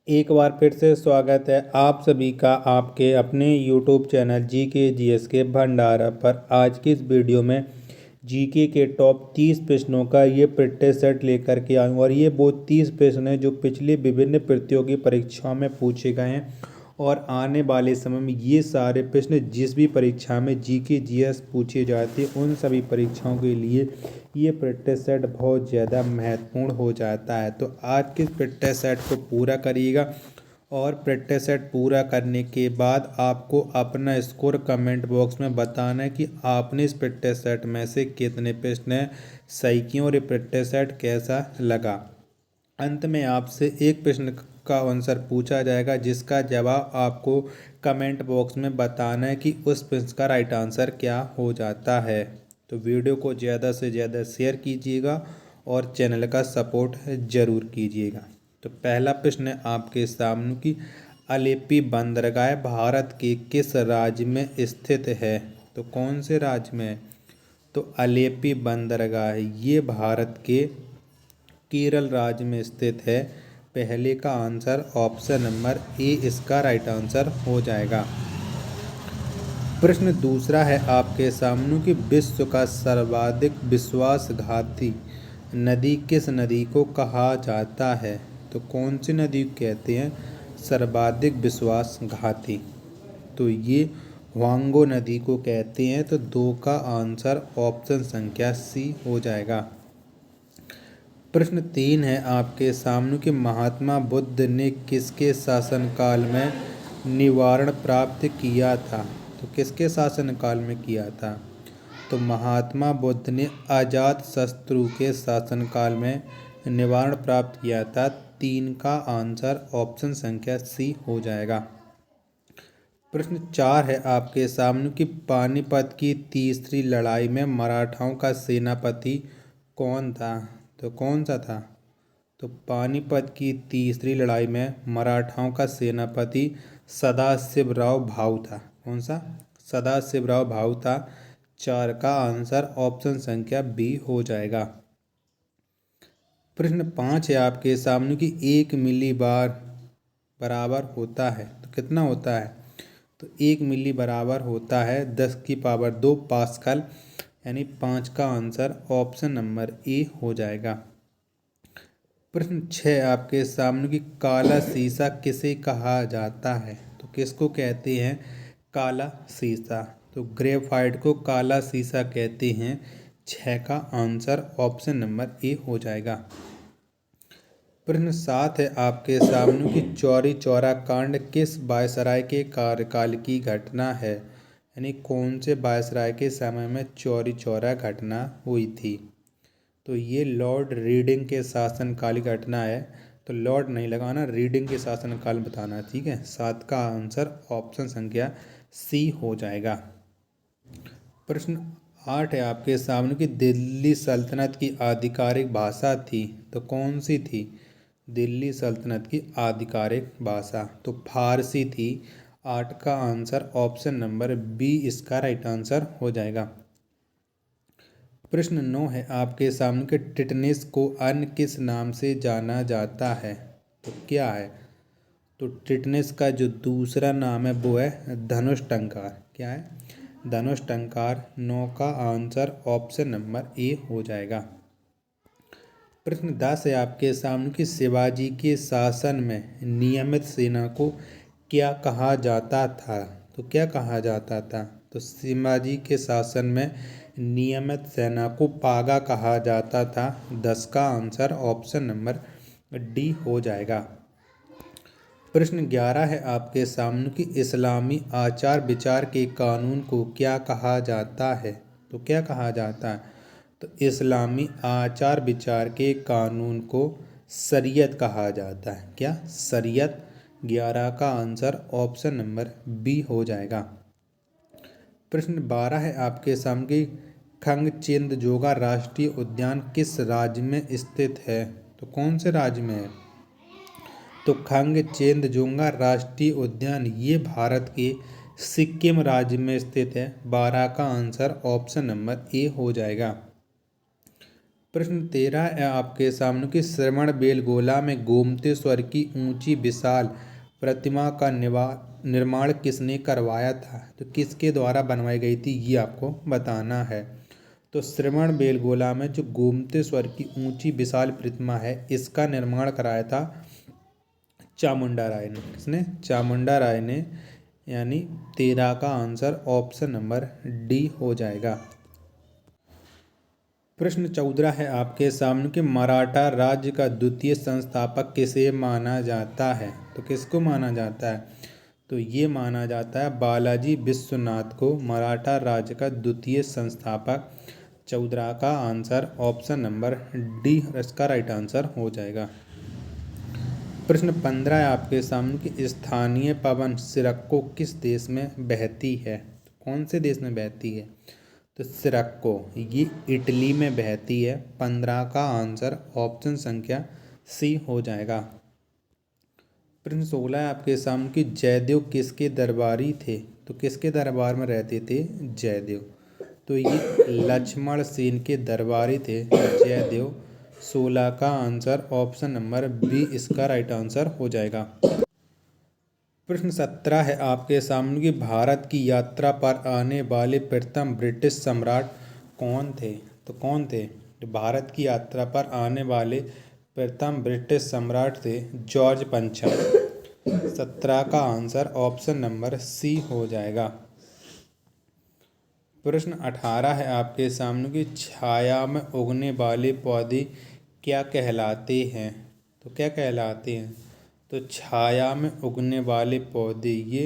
एक बार फिर से स्वागत है आप सभी का आपके अपने YouTube चैनल जीके जीएस के भंडारा पर। आज की इस वीडियो में जीके के टॉप 30 प्रश्नों का ये प्रैक्टिस सेट लेकर के आऊँ और ये वो 30 प्रश्न हैं जो पिछले विभिन्न प्रतियोगी परीक्षाओं में पूछे गए हैं और आने वाले समय में ये सारे प्रश्न जिस भी परीक्षा में जीके जीएस पूछे जाते हैं उन सभी परीक्षाओं के लिए ये प्रैक्टिस सेट बहुत ज़्यादा महत्वपूर्ण हो जाता है। तो आज के प्रैक्टिस सेट को पूरा करिएगा और प्रैक्टिस सेट पूरा करने के बाद आपको अपना स्कोर कमेंट बॉक्स में बताना है कि आपने इस प्रैक्टिस सेट में से कितने प्रश्न सही किए और ये प्रैक्टिस सेट कैसा लगा। अंत में आपसे एक प्रश्न का आंसर पूछा जाएगा जिसका जवाब आपको कमेंट बॉक्स में बताना है कि उस प्रश्न का राइट आंसर क्या हो जाता है। तो वीडियो को ज़्यादा से ज़्यादा शेयर कीजिएगा और चैनल का सपोर्ट ज़रूर कीजिएगा। तो पहला प्रश्न है आपके सामने कि अलेप्पी बंदरगाह भारत के किस राज्य में स्थित है। तो कौन से राज्य में है? तो अलेप्पी बंदरगाह ये भारत के केरल राज्य में स्थित है। पहले का आंसर ऑप्शन नंबर ए इसका राइट आंसर हो जाएगा। प्रश्न दूसरा है आपके सामने कि विश्व का सर्वाधिक विश्वासघाती नदी किस नदी को कहा जाता है। तो कौन सी नदी कहते हैं सर्वाधिक विश्वासघाती? तो ये वांगो नदी को कहते हैं। तो दो का आंसर ऑप्शन संख्या सी हो जाएगा। प्रश्न 3 है आपके सामने कि महात्मा बुद्ध ने किसके शासनकाल में निवारण प्राप्त किया था। तो किसके शासनकाल में किया था? तो महात्मा बुद्ध ने अजातशत्रु के शासनकाल में निवारण प्राप्त किया था। 3 का आंसर ऑप्शन संख्या सी हो जाएगा। प्रश्न 4 है आपके सामने कि पानीपत की तीसरी लड़ाई में मराठाओं का सेनापति कौन था। तो कौन सा था? तो पानीपत की तीसरी लड़ाई में मराठाओं का सेनापति सदाशिवराव भाऊ था। कौन सा? सदाशिवराव भाऊ था। 4 का आंसर ऑप्शन संख्या बी हो जाएगा। प्रश्न 5 है आपके सामने कि 1 मिली बार बराबर होता है। तो कितना होता है? तो 1 मिली बराबर होता है 10 की पावर 2 पास्कल, यानी 5 का आंसर ऑप्शन नंबर ए हो जाएगा। प्रश्न 6 आपके सामने कि काला शीशा किसे कहा जाता है। तो किसको कहते हैं काला शीशा? तो ग्रेफाइट को काला शीशा कहते हैं। 6 का आंसर ऑप्शन नंबर ए हो जाएगा। प्रश्न 7 है आपके सामने कि चौरी चौरा कांड किस वायसराय के कार्यकाल की घटना है, यानी कौन से वायसराय के समय में चौरी चौरा घटना हुई थी। तो ये लॉर्ड रीडिंग के शासनकाल की घटना है। तो लॉर्ड नहीं लगाना, रीडिंग के शासनकाल बताना है, ठीक है। 7 का आंसर ऑप्शन संख्या सी हो जाएगा। प्रश्न 8 है आपके सामने कि दिल्ली सल्तनत की आधिकारिक भाषा थी। तो कौन सी थी दिल्ली सल्तनत की आधिकारिक भाषा? तो फारसी थी। 8 का आंसर ऑप्शन नंबर बी इसका राइट आंसर हो जाएगा। प्रश्न 9 है आपके सामने कि टिटनिस को अन्य किस नाम से जाना जाता है। तो क्या है? तो टिटनिस का जो दूसरा नाम है वो है धनुष टंकार। क्या है? धनुष टंकार। 9 का आंसर ऑप्शन नंबर ए हो जाएगा। प्रश्न 10 है आपके सामने कि शिवाजी के शासन में नियमित सेना को क्या कहा जाता था। तो क्या कहा जाता था? तो शिवाजी के शासन में नियमित सेना को पागा कहा जाता था। 10 का आंसर ऑप्शन नंबर डी हो जाएगा। प्रश्न 11 है आपके सामने कि इस्लामी आचार विचार के कानून को क्या कहा जाता है। तो क्या कहा जाता है? तो इस्लामी आचार विचार के कानून को शरीयत कहा जाता है। क्या? शरीयत। 11 का आंसर ऑप्शन नंबर बी हो जाएगा। प्रश्न 12 है आपके सामने खंगचेंदजोंगा राष्ट्रीय उद्यान किस राज्य में स्थित है। तो कौन से राज्य में है? तो खंगचेंदजोंगा राष्ट्रीय उद्यान ये भारत के सिक्किम राज्य में स्थित है। 12 का आंसर ऑप्शन नंबर ए हो जाएगा। प्रश्न 13 है आपके सामने कि श्रवण बेलगोला में गोमतेश्वर की ऊंची विशाल प्रतिमा का निर्माण किसने करवाया था? तो किसके द्वारा बनवाई गई थी ये आपको बताना है। तो श्रवण बेलगोला में जो गोमतेश्वर की ऊंची विशाल प्रतिमा है इसका निर्माण कराया था चामुंडा राय ने। किसने? चामुंडा राय ने। यानी 13 का आंसर ऑप्शन नंबर डी हो जाएगा। प्रश्न 14 है आपके सामने कि मराठा राज्य का द्वितीय संस्थापक किसे माना जाता है? तो किसको माना जाता है? तो ये माना जाता है बालाजी विश्वनाथ को मराठा राज्य का द्वितीय संस्थापक। 14 का आंसर ऑप्शन नंबर डी इसका राइट आंसर हो जाएगा। प्रश्न 15 है आपके सामने कि स्थानीय पवन सिरक्को किस देश में बहती है? कौन से देश में बहती है? तो सिरक्को ये इटली में बहती है। 15 का आंसर ऑप्शन संख्या सी हो जाएगा। प्रश्न 16 है आपके सामने कि जयदेव किसके दरबारी थे? तो किसके दरबार में रहते थे जयदेव? तो ये लक्ष्मण सेन के दरबारी थे जयदेव। 16 का आंसर ऑप्शन नंबर बी इसका राइट आंसर हो जाएगा। प्रश्न 17 है आपके सामने कि भारत की यात्रा पर आने वाले प्रथम ब्रिटिश सम्राट कौन थे? तो कौन थे? तो भारत की यात्रा पर आने वाले प्रथम ब्रिटिश सम्राट थे जॉर्ज पंचम। 17 का आंसर ऑप्शन नंबर सी हो जाएगा। प्रश्न 18 है आपके सामने कि छाया में उगने वाले पौधे क्या कहलाते हैं? तो क्या कहलाते हैं? तो छाया में उगने वाले पौधे ये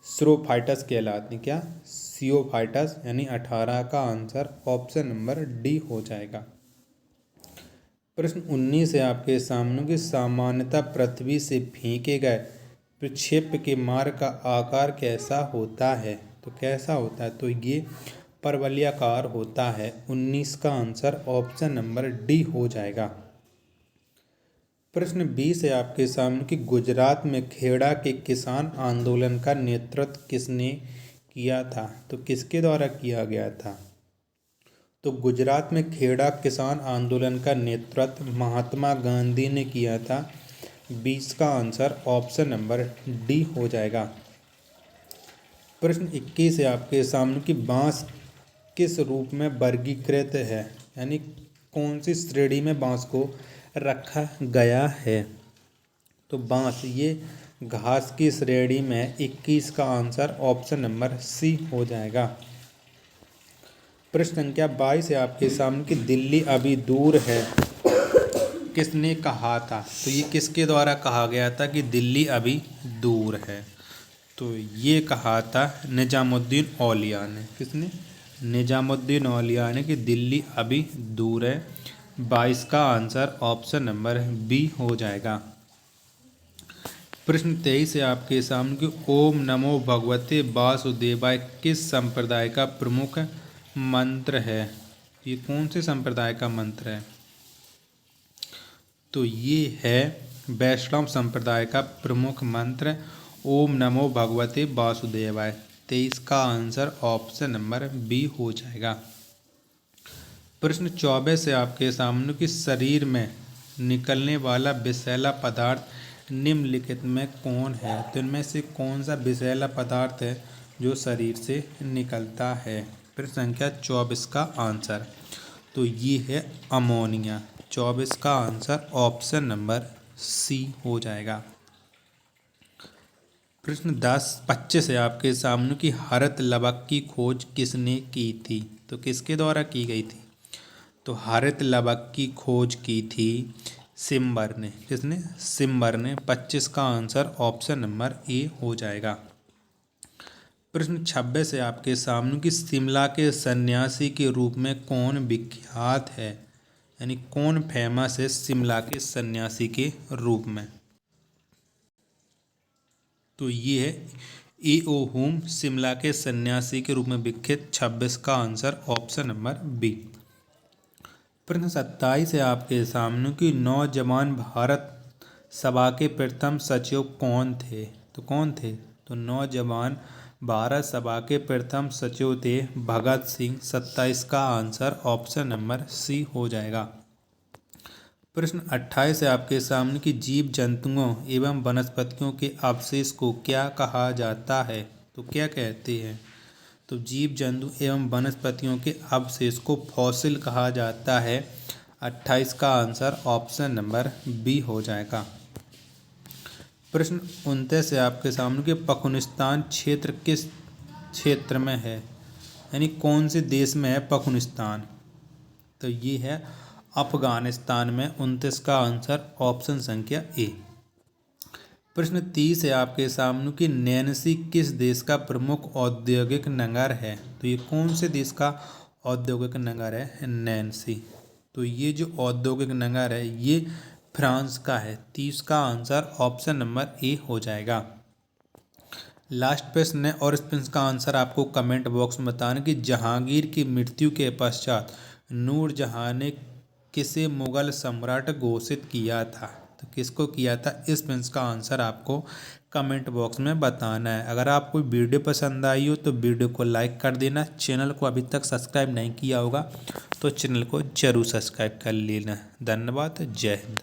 स्रोफाइटस कहलाते हैं। क्या? सियोफाइटस। यानी 18 का आंसर ऑप्शन नंबर डी हो जाएगा। प्रश्न 19 है आपके सामने कि सामान्यतः पृथ्वी से फेंके गए प्रक्षेप्य के मार्ग का आकार कैसा होता है? तो कैसा होता है? तो ये परवलयाकार होता है। 19 का आंसर ऑप्शन नंबर डी हो जाएगा। प्रश्न 20 है आपके सामने कि गुजरात में खेड़ा के किसान आंदोलन का नेतृत्व किसने किया था? तो किसके द्वारा किया गया था? तो गुजरात में खेड़ा किसान आंदोलन का नेतृत्व महात्मा गांधी ने किया था। 20 का आंसर ऑप्शन नंबर डी हो जाएगा। प्रश्न 21 है आपके सामने कि बांस किस रूप में वर्गीकृत है? यानी कौन सी श्रेणी में बांस को रखा गया है? तो बांस ये घास की श्रेणी में। 21 का आंसर ऑप्शन नंबर सी हो जाएगा। प्रश्न संख्या 22 है आपके सामने कि दिल्ली अभी दूर है किसने कहा था? तो ये किसके द्वारा कहा गया था कि दिल्ली अभी दूर है? तो ये कहा था निजामुद्दीन औलिया ने। किसने? निजामुद्दीन औलिया ने कि दिल्ली अभी दूर है। 22 का आंसर ऑप्शन नंबर बी हो जाएगा। प्रश्न 23 है आपके सामने कि ओम नमो भगवते वासुदेवाय किस संप्रदाय का प्रमुख मंत्र है? ये कौन से संप्रदाय का मंत्र है? तो ये है वैष्णव संप्रदाय का प्रमुख मंत्र ओम नमो भगवते वासुदेवाय। 23 का आंसर ऑप्शन नंबर बी हो जाएगा। प्रश्न 24 है आपके सामने कि शरीर में निकलने वाला विषैला पदार्थ निम्नलिखित में कौन है? तो इनमें से कौन सा विषैला पदार्थ है जो शरीर से निकलता है? प्रश्न संख्या 24 का आंसर तो ये है अमोनिया। 24 का आंसर ऑप्शन नंबर सी हो जाएगा। प्रश्न 25 है आपके सामने कि हरित लवक की खोज किसने की थी? तो किसके द्वारा की गई थी? तो हरित लवक की खोज की थी सिम्बर ने। किसने? सिम्बर ने। 25 का आंसर ऑप्शन नंबर ए हो जाएगा। प्रश्न 26 है आपके सामने कि शिमला के सन्यासी के रूप में कौन विख्यात है? यानी कौन फेमस है शिमला के सन्यासी के रूप में? तो ये है ए.ओ. हुम शिमला के सन्यासी के रूप में विख्यात। 26 का आंसर ऑप्शन नंबर बी। प्रश्न 27 है आपके सामने कि नौजवान भारत सभा के प्रथम सचिव कौन थे? तो कौन थे? तो नौजवान भारत सभा के प्रथम सचिव थे भगत सिंह। 27 का आंसर ऑप्शन नंबर सी हो जाएगा। प्रश्न 28 है आपके सामने कि जीव जंतुओं एवं वनस्पतियों के अवशेष को क्या कहा जाता है? तो क्या कहते हैं? तो जीव जंतु एवं वनस्पतियों के अवशेष को फॉसिल कहा जाता है। 28 का आंसर ऑप्शन नंबर बी हो जाएगा। प्रश्न 29 है आपके सामने कि पखुनिस्तान क्षेत्र किस क्षेत्र में है, यानी कौन से देश में है पखुनिस्तान? तो ये है अफगानिस्तान में। 29 का आंसर ऑप्शन संख्या ए। प्रश्न 30 है आपके सामने कि नैन्सी किस देश का प्रमुख औद्योगिक नगर है? तो ये कौन से देश का औद्योगिक नगर है नैन्सी? तो ये जो औद्योगिक नगर है ये फ्रांस का है। 30 का आंसर ऑप्शन नंबर ए हो जाएगा। लास्ट प्रश्न है और इस प्रश्न का आंसर आपको कमेंट बॉक्स में बताना कि जहांगीर की मृत्यु के पश्चात नूरजहां ने किसे मुगल सम्राट घोषित किया था? तो किसको किया था? इस प्रश्न का आंसर आपको कमेंट बॉक्स में बताना है। अगर आपको वीडियो पसंद आई हो तो वीडियो को लाइक कर देना। चैनल को अभी तक सब्सक्राइब नहीं किया होगा तो चैनल को जरूर सब्सक्राइब कर लेना। धन्यवाद। जय हिंद।